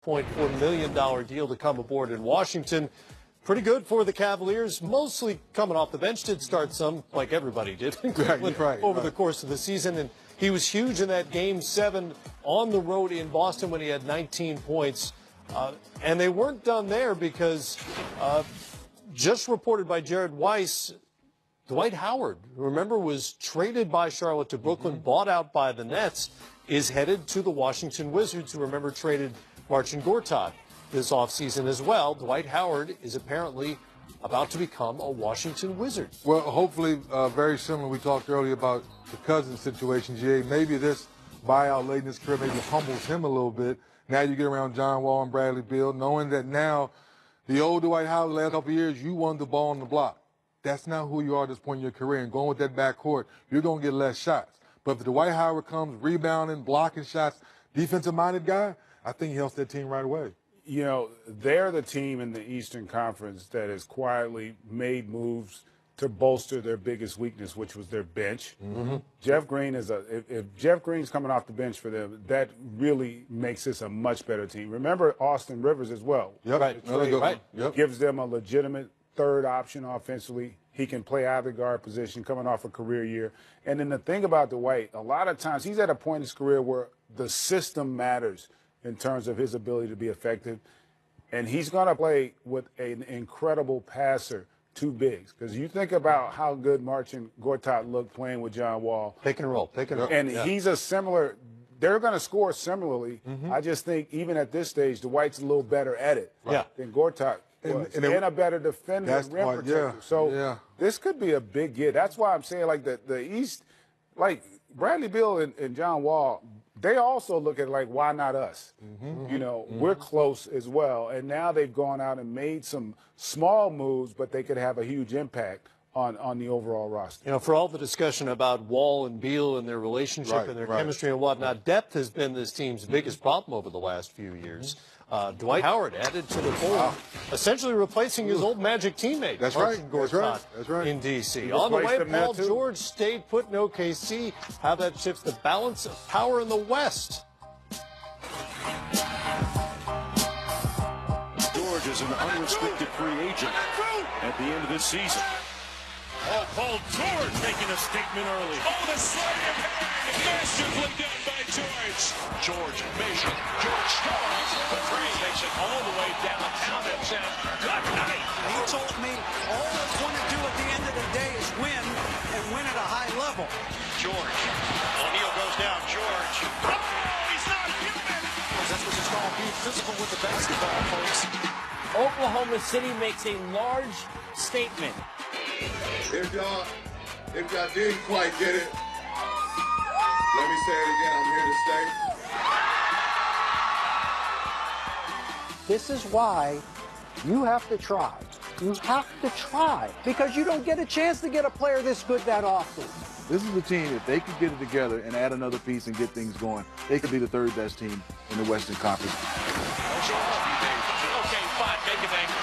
$6.4 million deal to come aboard in Washington. Pretty good for the Cavaliers, mostly coming off the bench. Did start some, like everybody did, over the course of the season. And he was huge in that Game 7 on the road in Boston when he had 19 points. And they weren't done there because just reported by Jared Weiss, Dwight Howard, who remember was traded by Charlotte to Brooklyn, bought out by the Nets, is headed to the Washington Wizards, who remember traded Marcin Gortat this offseason as well. Dwight Howard is apparently about to become a Washington Wizard. Well, hopefully very similar. We talked earlier about the Cousins situation, Jay. Maybe this buyout late in his career maybe humbles him a little bit. Now you get around John Wall and Bradley Beal, knowing that now the old Dwight Howard the last couple of years, you won the ball on the block. That's not who you are at this point in your career. And going with that backcourt, you're going to get less shots. But if Dwight Howard comes rebounding, blocking shots, defensive-minded guy, I think he helps that team right away. You know, they're the team in the Eastern Conference that has quietly made moves to bolster their biggest weakness, which was their bench. Jeff Green if Jeff Green's coming off the bench for them, that really makes this a much better team. Remember Austin Rivers as well. Gives them a legitimate third option offensively. He can play either guard position coming off a career year. And then the thing about Dwight, a lot of times he's at a point in his career where the system matters in terms of his ability to be effective. And he's going to play with an incredible passer, two bigs. Because you think about how good Marcin Gortat looked playing with John Wall. Pick and roll. And he's a similar – they're going to score similarly. I just think even at this stage, Dwight's a little better at it than Gortat was. And a better defender and rim protector. So this could be a big get. That's why I'm saying, like, the East – like, Bradley Beal and John Wall – they also look at it like, why not us? You know, we're close as well. And now they've gone out and made some small moves, but they could have a huge impact on the overall roster. You know, for all the discussion about Wall and Beal and their relationship and their chemistry and whatnot, depth has been this team's biggest problem over the last few years. Dwight Howard added to the fold, essentially replacing his old Magic teammate, Marcin Gortat, in D.C. On the way, Paul George stayed put in OKC. How that shifts the balance of power in the West. George is an unrestricted free agent at the end of this season. Oh, Paul George making a statement early. Oh, the sleight of hand, masterfully done by George. George measure. George scores. The three takes it all the way downtown and says, good night. He told me all I want to do at the end of the day is win, and win at a high level. George. O'Neal goes down. George. Oh, he's not human. That's what it's called, being physical with the basketball, folks. Oklahoma City makes a large statement. If y'all didn't quite get it, let me say it again, I'm here to stay. This is why you have to try. You have to try, because you don't get a chance to get a player this good that often. This is a team, if they could get it together and add another piece and get things going, they could be the third best team in the Western Conference. Okay, fine, make it anchor.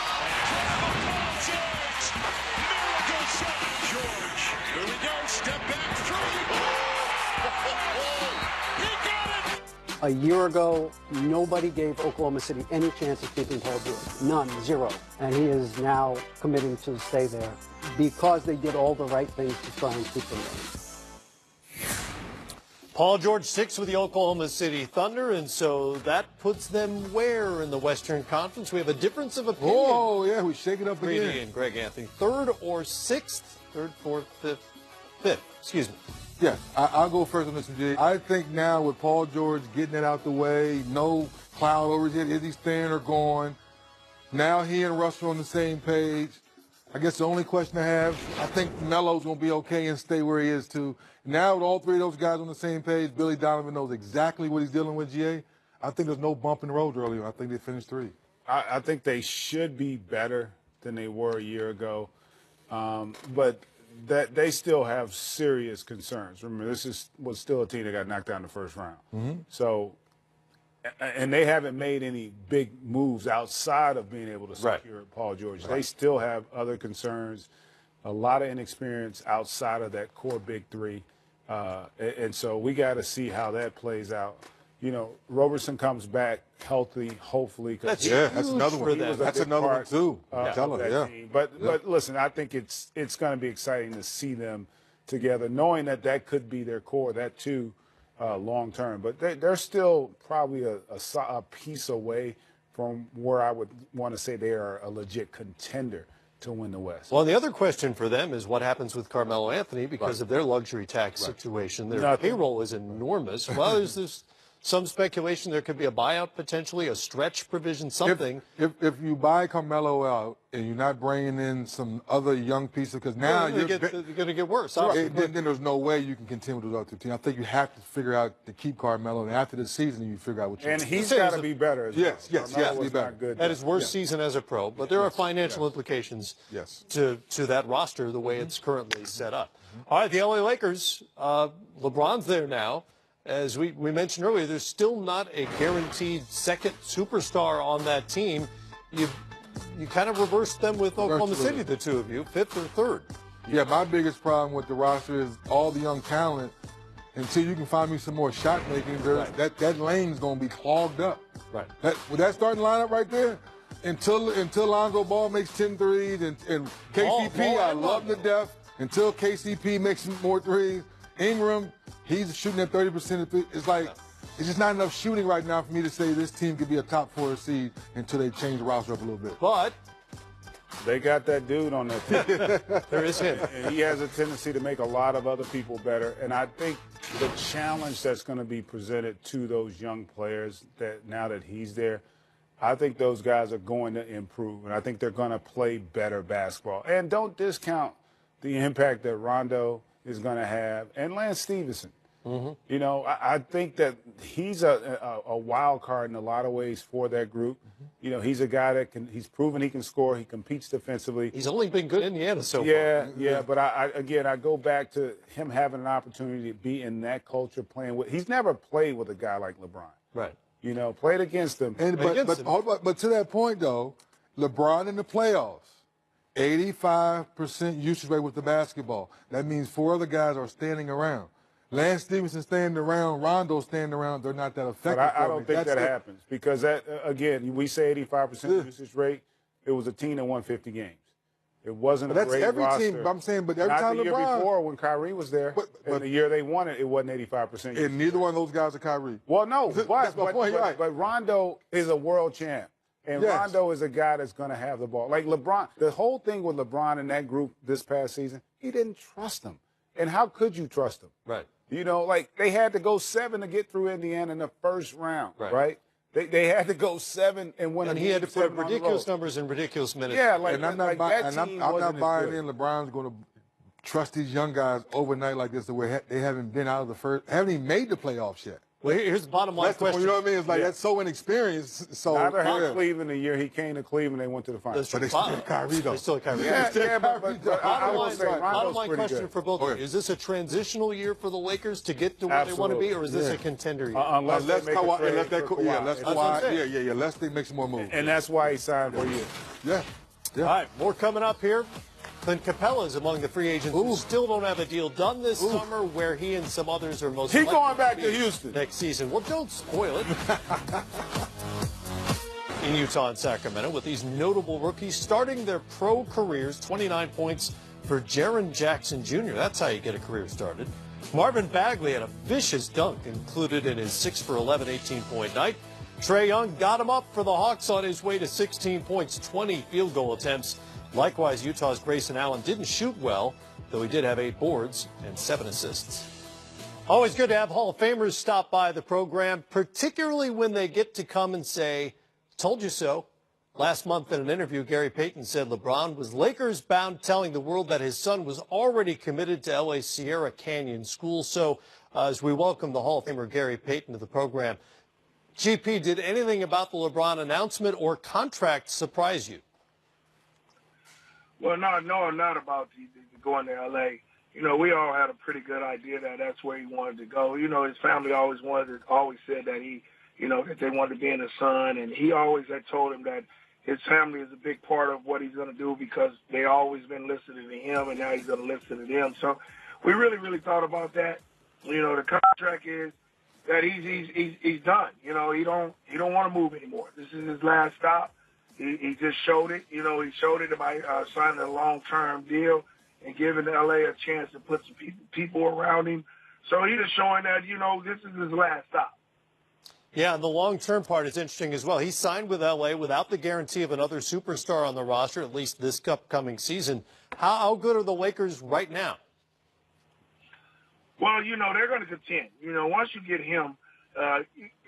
George, here we go, step back three. He got it. A year ago, nobody gave Oklahoma City any chance of keeping Paul George. None, zero. And he is now committing to stay there because they did all the right things to try and keep him there. Paul George sticks with the Oklahoma City Thunder, and so that puts them where in the Western Conference? We have a difference of opinion. Oh, yeah, we shake it up Brady again. and Greg Anthony, third or sixth? Third, fourth, fifth, excuse me. Yeah, I'll go first on this one, Jay. I think now with Paul George getting it out the way, no cloud over his head, is he staying or going? Now he and Russell on the same page. I guess the only question I have, I think Melo's going to be okay and stay where he is too. Now with all three of those guys on the same page, Billy Donovan knows exactly what he's dealing with, GA. I think there's no bump in the road earlier. I think they finished three. I think they should be better than they were a year ago. But that they still have serious concerns. Remember, was still a team that got knocked out in the first round. So, and they haven't made any big moves outside of being able to secure Paul George. They still have other concerns, a lot of inexperience outside of that core big three. And so we got to see how that plays out. Roberson comes back healthy, hopefully. That's another one. That's another one too. Team. But listen, I think it's going to be exciting to see them together, knowing that could be their core, that too, long term. But they're still probably a piece away from where I would want to say they are a legit contender to win the West. Well, the other question for them is what happens with Carmelo Anthony because of their luxury tax situation. Their payroll is enormous. Well, there's some speculation there could be a buyout potentially, a stretch provision, something. If you buy Carmelo out and you're not bringing in some other young pieces, because now you're going to get worse. Then there's no way you can continue with those other teams. I think you have to figure out to keep Carmelo, and after the season, you figure out what you And he's got to be better. Yes, be better. Good at his worst season as a pro, but there are financial implications to that roster the way it's currently set up. All right, the LA Lakers, LeBron's there now. As we mentioned earlier, there's still not a guaranteed second superstar on that team. You kind of reversed them with Oklahoma City, the two of you, fifth or third. Yeah, my biggest problem with the roster is all the young talent. Until you can find me some more shot making, that lane's going to be clogged up. Right. With that starting lineup right there, until Lonzo Ball makes 10 threes and KCP, I love to death. Until KCP makes more threes, Ingram, he's shooting at 30%. It's like it's just not enough shooting right now for me to say this team could be a top 4 seed until they change the roster up a little bit. But they got that dude on their team. There is him. And he has a tendency to make a lot of other people better. And I think the challenge that's going to be presented to those young players that now that he's there, I think those guys are going to improve. And I think they're going to play better basketball. And don't discount the impact that Rondo is going to have, and Lance Stevenson. Mm-hmm. I think that he's a wild card in a lot of ways for that group. He's a guy he's proven he can score. He competes defensively. He's only been good in Indiana so far. Yeah. But I go back to him having an opportunity to be in that culture, playing with. He's never played with a guy like LeBron. Right. Played against him. But to that point though, LeBron in the playoffs. 85% usage rate with the basketball. That means 4 other guys are standing around. Lance Stevenson standing around, Rondo standing around. They're not that effective. But I don't think that happens because that again, we say 85% usage rate. It was a team that won 50 games. It wasn't a great every roster. team. I'm saying, but every not time the year LeBron, before when Kyrie was there, and the year they won it, it wasn't 85%. And neither one of those guys are Kyrie. Well, no, but Rondo is a world champ. And Rondo is a guy that's going to have the ball. Like LeBron, the whole thing with LeBron and that group this past season, he didn't trust them. And how could you trust them? Right. They had to go 7 to get through Indiana in the first round, right? They had to go 7 and win. And he had to put ridiculous numbers in ridiculous minutes. Yeah, and I'm not buying in LeBron's going to trust these young guys overnight like this, where they haven't been out of the first, haven't even made the playoffs yet. Well, here's the bottom line question. You know what I mean? It's like that's so inexperienced. So neither had Cleveland the year he came to Cleveland, they went to the finals. But they still have Kyrie, though. They still have Kyrie. But I will say bottom line question good. for both of you. Is this a transitional year for the Lakers to get to where they want to be, or is this a contender year? Unless they make unless they make some more moves. And that's why he signed for you. Yeah. All right, more coming up here. Clint Capella is among the free agents who still don't have a deal done this summer, where he and some others are most likely going back to Houston next season. Well, don't spoil it. In Utah and Sacramento, with these notable rookies starting their pro careers, 29 points for Jaren Jackson Jr. That's how you get a career started. Marvin Bagley had a vicious dunk included in his 6 for 11, 18-point night. Trae Young got him up for the Hawks on his way to 16 points, 20 field goal attempts. Likewise, Utah's Grayson Allen didn't shoot well, though he did have 8 boards and 7 assists. Always good to have Hall of Famers stop by the program, particularly when they get to come and say, told you so. Last month in an interview, Gary Payton said LeBron was Lakers-bound, telling the world that his son was already committed to LA's Sierra Canyon School. So as we welcome the Hall of Famer Gary Payton to the program, GP, did anything about the LeBron announcement or contract surprise you? Well, no, not about going to L.A. We all had a pretty good idea that that's where he wanted to go. His family always said that that they wanted to be in the sun, and he always had told him that his family is a big part of what he's going to do because they always been listening to him, and now he's going to listen to them. So we really, really thought about that. The contract is that he's done. You know, he don't want to move anymore. This is his last stop. He just showed it. You know, he showed it by signing a long-term deal and giving LA a chance to put some people around him. So he's just showing that, you know, this is his last stop. Yeah, and the long-term part is interesting as well. He signed with L.A. without the guarantee of another superstar on the roster, at least this upcoming season. How good are the Lakers right now? Well, you know, they're going to contend. You know, once you get him,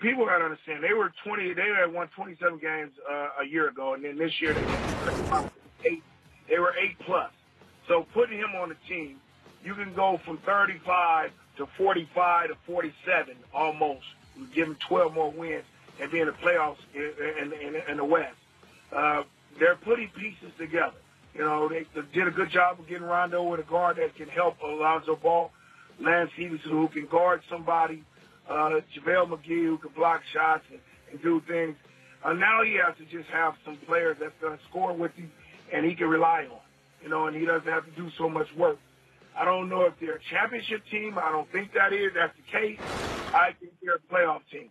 people got to understand, they had won 27 games a year ago, and then this year they were 8+. So putting him on the team, you can go from 35 to 45 to 47 almost. You give him 12 more wins and be in the playoffs in the West. They're putting pieces together. You know, they did a good job of getting Rondo with a guard that can help Alonzo Ball, Lance Stevenson who can guard somebody, JaVale McGee who can block shots and do things. Now he has to just have some players that's going to score with him and he can rely on. You know, and he doesn't have to do so much work. I don't know if they're a championship team. I don't think that's the case. I think they're a playoff team.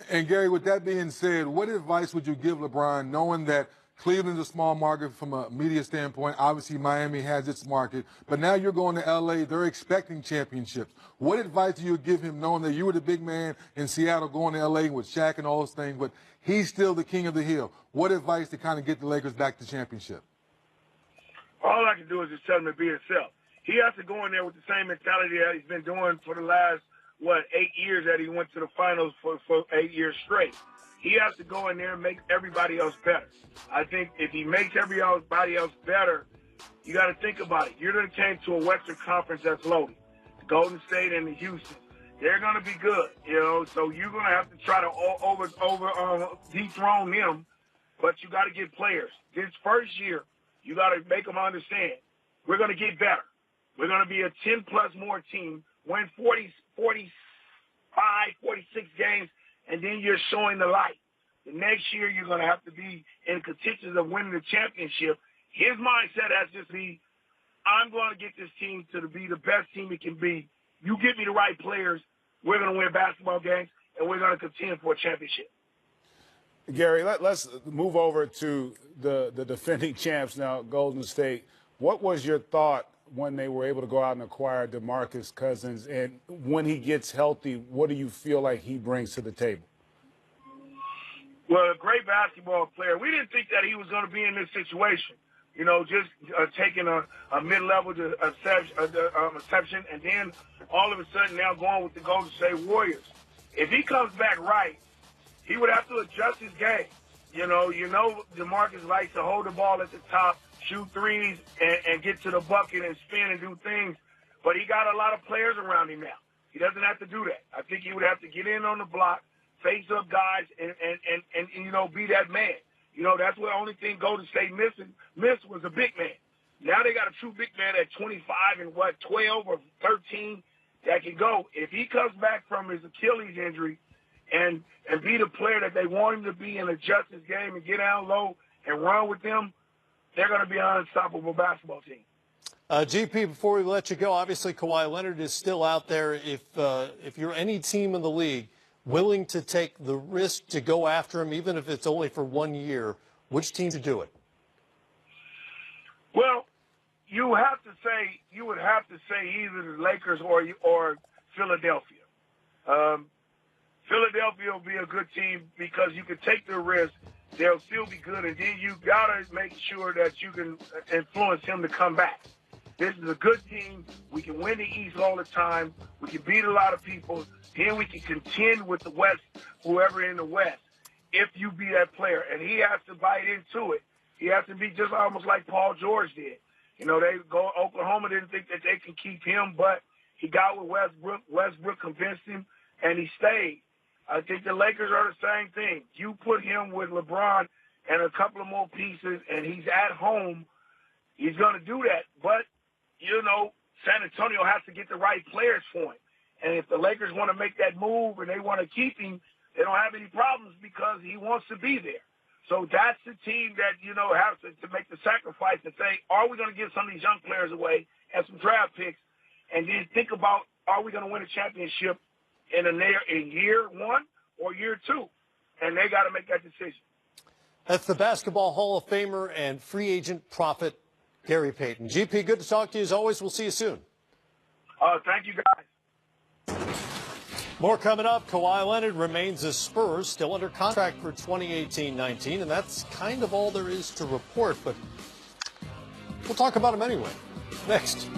And, Gary, with that being said, what advice would you give LeBron, knowing that Cleveland's a small market from a media standpoint? Obviously, Miami has its market. But now you're going to L.A. They're expecting championships. What advice do you give him, knowing that you were the big man in Seattle going to L.A. with Shaq and all those things, but he's still the king of the hill? What advice to kind of get the Lakers back to championship? All I can do is just tell him to be himself. He has to go in there with the same mentality that he's been doing for the last, 8 years that he went to the finals for 8 years straight. He has to go in there and make everybody else better. I think if he makes everybody else better, you got to think about it. You're going to came to a Western Conference that's loaded. The Golden State and the Houston. They're going to be good, you know, so you're going to have to try to dethrone them, but you got to get players. This first year, you got to make them understand we're going to get better. We're going to be a 10+ more team, win 40, 45, 46 games, and then you're showing the light. The next year, you're going to have to be in contention of winning the championship. His mindset has to be, I'm going to get this team to be the best team it can be. You give me the right players, we're going to win basketball games, and we're going to contend for a championship. Gary, let's move over to the defending champs now, Golden State. What was your thought when they were able to go out and acquire DeMarcus Cousins? And when he gets healthy, what do you feel like he brings to the table? Well, a great basketball player. We didn't think that he was going to be in this situation. You know, just taking a mid-level exception, and then all of a sudden now going with the Golden State Warriors. If he comes back right, he would have to adjust his game. You know, DeMarcus likes to hold the ball at the top, shoot threes, and get to the bucket and spin and do things. But he got a lot of players around him now. He doesn't have to do that. I think he would have to get in on the block, face up guys, and you know, be that man. You know, that's the only thing Golden State missed was a big man. Now they got a true big man at 25 and 12 or 13 that can go. If he comes back from his Achilles injury and be the player that they want him to be and adjust his game and get down low and run with them, they're going to be an unstoppable basketball team. GP, before we let you go, obviously Kawhi Leonard is still out there. If you're any team in the league willing to take the risk to go after him, even if it's only for 1 year, which team to do it? Well, you would have to say either the Lakers or Philadelphia. Philadelphia will be a good team because you can take the risk. They'll still be good, and then you got to make sure that you can influence him to come back. This is a good team. We can win the East all the time. We can beat a lot of people. Then we can contend with the West, whoever in the West, if you be that player. And he has to bite into it. He has to be just almost like Paul George did. You know, Oklahoma didn't think that they could keep him, but he got with Westbrook. Westbrook convinced him, and he stayed. I think the Lakers are the same thing. You put him with LeBron and a couple of more pieces, and he's at home, he's going to do that. But, you know, San Antonio has to get the right players for him. And if the Lakers want to make that move and they want to keep him, they don't have any problems because he wants to be there. So that's the team that, you know, has to make the sacrifice and say, are we going to give some of these young players away and some draft picks, and then think about, are we going to win a championship in year 1 or year 2, and they got to make that decision. That's the Basketball Hall of Famer and free agent prophet, Gary Payton. GP, good to talk to you as always. We'll see you soon. Thank you, guys. More coming up. Kawhi Leonard remains a Spurs, still under contract for 2018-19, and that's kind of all there is to report, but we'll talk about him anyway. Next.